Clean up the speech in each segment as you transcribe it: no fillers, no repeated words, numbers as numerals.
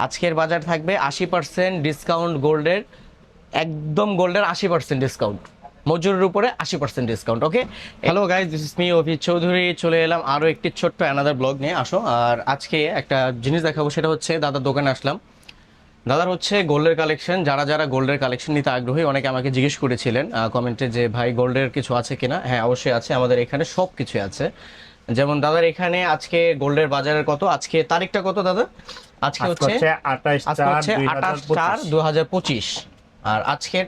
আজকের বাজার থাকবে 80% ডিসকাউন্ট গোল্ডের, একদম গোল্ডের 80% ডিসকাউন্ট, মজুরির উপরে 80% discount. Okay, hello guys, this is me Abhi Chowdhury. চলে এলাম আরও একটি ছোট্ট অ্যানাদার ব্লগ নিয়ে। আসো, আর আজকে একটা জিনিস দেখাবো, সেটা হচ্ছে দাদার দোকানে আসলাম। দাদার হচ্ছে গোল্ডের কালেকশন। যারা যারা গোল্ডের কালেকশন নিতে আগ্রহী, অনেকে আমাকে জিজ্ঞেস করেছিলেন কমেন্টে যে ভাই গোল্ডের কিছু আছে কিনা। হ্যাঁ, অবশ্যই আছে, আমাদের এখানে সব কিছু আছে। যেমন দাদার এখানে আজকে গোল্ডের বাজারের কত, আজকে তারিখটা কত দাদা? আজকে হচ্ছে 28/4/2025। আর আজকের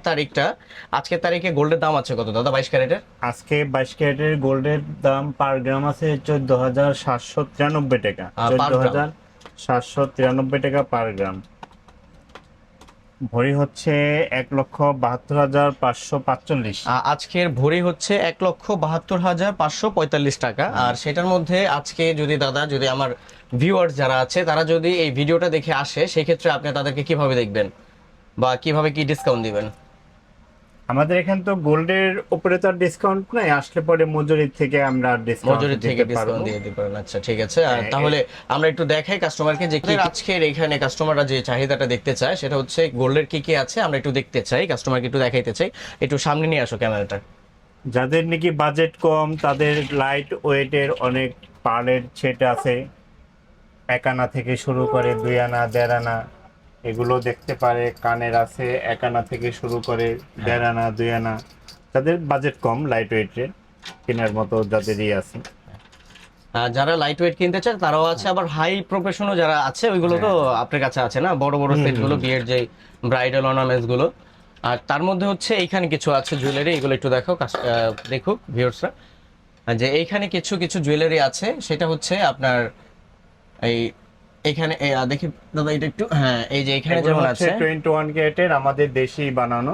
তারিখে গোল্ডের দাম আছে কত দাদা 22 ক্যারেটের? আজকে 22 ক্যারেটের গোল্ডের দাম পার গ্রাম আছে 14,793 টাকা। 14,793 টাকা পার গ্রাম। ভরি হচ্ছে 1,72,545। আজকের ভরি হচ্ছে 1,72,545 টাকা। আর সেটার মধ্যে আজকে যদি আমার ভিউয়ার্স যারা আছে তারা যদি এই ভিডিওটা দেখে আসে, সেক্ষেত্রে আপনি তাদেরকে কিভাবে দেখবেন বা কিভাবে কি ডিসকাউন্ট দিবেন? আমাদের এখানে তো গোল্ডের উপরে তো ডিসকাউন্ট নাই, আসলে পরে মজুরি থেকে আমরা ডিসকাউন্ট দিয়ে দিতে পারেন। আচ্ছা, ঠিক আছে। আর তাহলে আমরা একটু দেখাই কাস্টমারকে যে কি আজকের এখানে কাস্টমাররা যে চাহিদাটা দেখতে চায়, সেটা হচ্ছে গোল্ডের কি কি আছে আমরা একটু দেখতে চাই, কাস্টমারকে একটু দেখাইতে চাই। একটু সামনে নিয়ে আসো ক্যামেরাটা। যাদের নাকি বাজেট কম তাদের লাইট ওয়েটের অনেক পার্লের সেট আছে, 1 আনা থেকে শুরু করে 2 আনা 1.5 আনা এগুলো দেখতে পারে। কানের আছে 1 আনা থেকে শুরু করে 1.5 আনা 2 আনা। যাদের বাজেট কম লাইট ওয়েটের কেনার মতো যাদেরই আছে। যারা লাইট ওয়েট কিনতে চায় তারাও আছে, আবার হাই প্রফেশনও যারা আছে ওইগুলো তো আপনার কাছে আছে না, বড় বড় সেটগুলো, বিয়ের যে ব্রাইডাল অর্নামেন্টস গুলো। আর তার মধ্যে হচ্ছে এইখানে কিছু আছে জুয়েলারি, এগুলো একটু দেখুক ভিউয়ার্সরা যে এইখানে কিছু কিছু জুয়েলারি আছে। সেটা হচ্ছে আপনার এইখানে দেখি দাদা এটা একটু, হ্যাঁ এই যে এখানে যেমন আছে 21 ক্যারেটের আমাদের দেশি বানানো।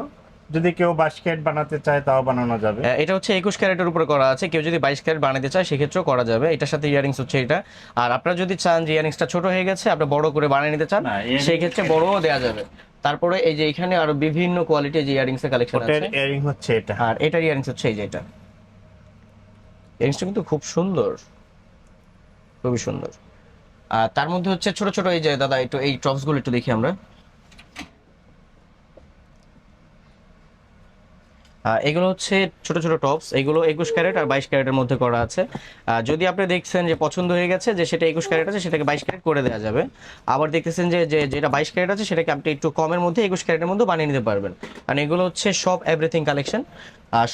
যদি কেউ 22 ক্যারেট বানাতে চায় তাও বানানো যাবে। এটা হচ্ছে 21 ক্যারেটের উপরে করা আছে। কেউ যদি 22 ক্যারেট বানাতে চায় সেক্ষেত্রেও করা যাবে। এটার সাথে ইয়ারিংস হচ্ছে এটা। আর আপনারা যদি চান যে ইয়ারিংসটা ছোট হয়ে গেছে, আপনি বড় করে বানিয়ে নিতে চান, সেই ক্ষেত্রে বড়ও দেওয়া যাবে। তারপরে এই যে এখানে আরো বিভিন্ন কোয়ালিটির যে ইয়ারিংস এর কালেকশন আছে। এটার ইয়ারিং হচ্ছে এটা, আর এটার ইয়ারিংস হচ্ছে এই যে এটা। ইয়ারিংসটা কিন্তু খুব সুন্দর, খুবই সুন্দর। আর তার মধ্যে হচ্ছে ছোট ছোট এই যে দাদা একটু এই টপস গুলো একটু দেখি আমরা। এগুলো হচ্ছে ছোট ছোট টপস, এগুলো 21 ক্যারেট আর 22 ক্যারেটের মধ্যে করা আছে। যদি আপনি দেখছেন যে পছন্দ হয়ে গেছে যে সেটা 21 ক্যারেট আছে, সেটাকে 22 ক্যারেট করে দেওয়া যাবে। আবার দেখতেছেন যে যেটা 22 ক্যারেট আছে সেটাকে আপনি একটু কমের মধ্যে 21 ক্যারেটের মধ্যে বানিয়ে নিতে পারবেন। কারণ এগুলো হচ্ছে সব এভরিথিং কালেকশন,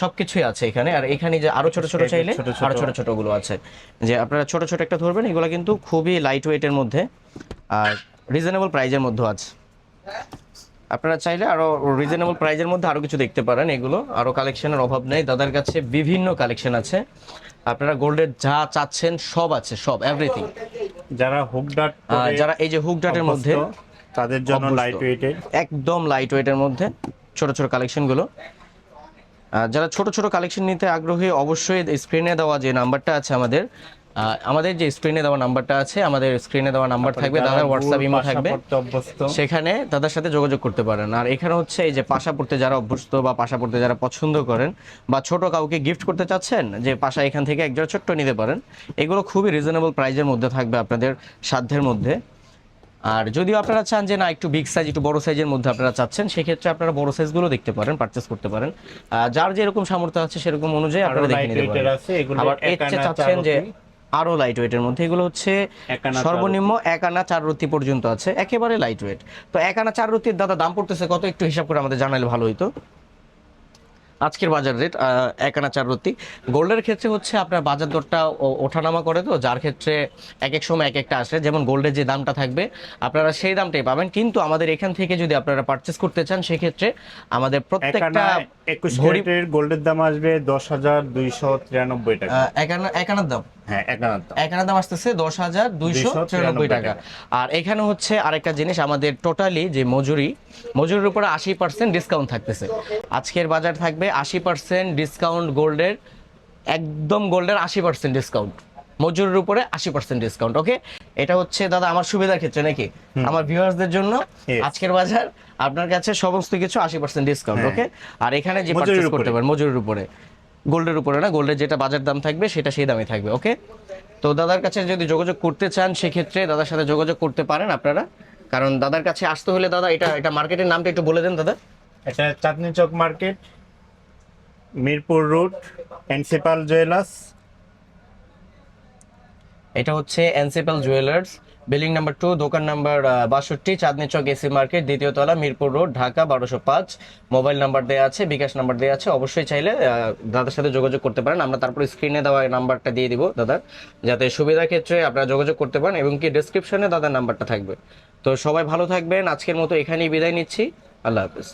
সবকিছুই আছে এখানে। আর এখানে যে আরো ছোট ছোট চাইলে আরো ছোট ছোট গুলো আছে, যে আপনারা ছোট ছোট একটা ধরবেন। এগুলো কিন্তু খুবই লাইট ওয়েটের মধ্যে আর রিজনেবল প্রাইজের মধ্যে আছে। আপনারা চাইলে আরো রিজনেবল প্রাইজের মধ্যে আরো কিছু দেখতে পারেন। এগুলো আরো কালেকশনের অভাব নেই, দাদার কাছে বিভিন্ন কালেকশন আছে। আপনারা গোল্ডের যা চাচ্ছেন সব আছে, সব এভরিথিং। যারা এই যে হুক ডাটের মধ্যে তাদের জন্য লাইট ওয়েটের, একদম লাইট ওয়েটের মধ্যে ছোট ছোট কালেকশন গুলো। যারা ছোট ছোট কালেকশন নিতে আগ্রহী, অবশ্যই স্ক্রিনে দেওয়া যে নাম্বারটা আছে আমাদের যে স্ক্রিনে দেওয়া নাম্বারটা আছে, আমাদের স্ক্রিনে দেওয়া নাম্বার থাকবে, দাদার হোয়াটসঅ্যাপ ইমো থাকবে, সেখানে দাদার সাথে যোগাযোগ করতে পারেন। আর এখানে হচ্ছে এই যে পাশা পড়তে যারা অভ্যস্ত বা পাশা পড়তে যারা পছন্দ করেন বা ছোট কাউকে গিফট করতে চাচ্ছেন, যে পাশা এখান থেকে একজোড়া ছোট্ট নিতে পারেন। এগুলো খুবই রিজনেবল প্রাইজের মধ্যে থাকবে আপনাদের সাধ্যের মধ্যে। আর যদিও আপনারা চান যে না একটু বিগ সাইজ, একটু বড় সাইজের মধ্যে আপনারা চাচ্ছেন, সেক্ষেত্রে আপনারা বড় সাইজগুলো দেখতে পারেন, পারচেস করতে পারেন। যার যেরকম সামর্থ্য আছে সেরকম অনুযায়ী আপনারা দেখে নিতে পারেন। আবার এর চেয়ে চাচ্ছেন যে আরো লাইট ওয়েটের মধ্যে, এগুলো হচ্ছে সর্বনিম্ন 1 আনা 4 রতি পর্যন্ত আছে, একেবারে লাইট ওয়েট। তো 1 আনা 4 রতির দাদা দাম পড়তেছে কত, একটু হিসাব করে আমাদের জানালে ভালো হইতো। আজকের বাজার রেট 1 আনা 4 রতি। গোল্ডের ক্ষেত্রে হচ্ছে আপনার বাজার দরটা ওঠানামা করে, তো যার ক্ষেত্রে এক এক সময় এক একটা আসে। যেমন গোল্ডের যে দামটা থাকবে আপনারা সেই দামটাই পাবেন, কিন্তু আমাদের এখান থেকে যদি আপনারা পারচেস করতে চান সেক্ষেত্রে আমাদের প্রত্যেকটা 21 ক্যারেটের গোল্ডের দাম আসবে 10,293 টাকা। এক আনার দাম, হ্যাঁ 1 আনার দাম, 1 আনার দাম আসতেছে 10,293 টাকা। আর এখানে হচ্ছে আরেকটা জিনিস, আমাদের টোটালি যে মজুরির উপরে 80% ডিসকাউন্ট থাকতেছে। আজকের বাজার থাকবে 80% ডিসকাউন্ট গোল্ডের, একদম গোল্ডের 80% ডিসকাউন্ট, মজুরির উপরে 80% ডিসকাউন্ট। ওকে, এটা হচ্ছে দাদা আমার সুবিধার ক্ষেত্রে নাকি আমার ভিউয়ার্সদের জন্য আজকের বাজার আপনার কাছে সমস্ত কিছু 80% ডিসকাউন্ট। ওকে, আর এখানে যে পারচেজ করতে পারেন মজুরির উপরে, গোল্ডের উপরে না, গোল্ডের যেটা বাজার দাম থাকবে সেটা সেই দামে থাকবে। ওকে, তো দাদার কাছে যদি যোগাযোগ করতে চান সেক্ষেত্রে দাদার সাথে যোগাযোগ করতে পারেন আপনারা। কারণ দাদার কাছে আসতে হলে দাদা এটা এটা মার্কেটের নামটা একটু বলে দেন দাদা। এটা Chandni Chowk market, Mirpur road, principal jewellers. এটা হচ্ছে এনসিপাল জুয়েলার্স, বিল্ডিং নাম্বার 2, দোকান number 62, Chandni Chowk AC market, দ্বিতীয় তলা, Mirpur road, Dhaka 1205। Mobile number দেওয়া আছে, বিকাশ নাম্বার দেওয়া আছে। অবশ্যই চাইলে দাদার সাথে যোগাযোগ করতে পারেন। আমরা তারপরে স্ক্রিনে দেওয়া নাম্বারটা দিয়ে দিব দাদার, যাতে সুবিধার ক্ষেত্রে আপনারা যোগাযোগ করতে পারেন, এবং কি ডেসক্রিপশনে দাদার নাম্বারটা থাকবে। তো সবাই ভালো থাকবেন, আজকের মতো এখানেই বিদায় নিচ্ছি। আল্লাহ হাফেজ।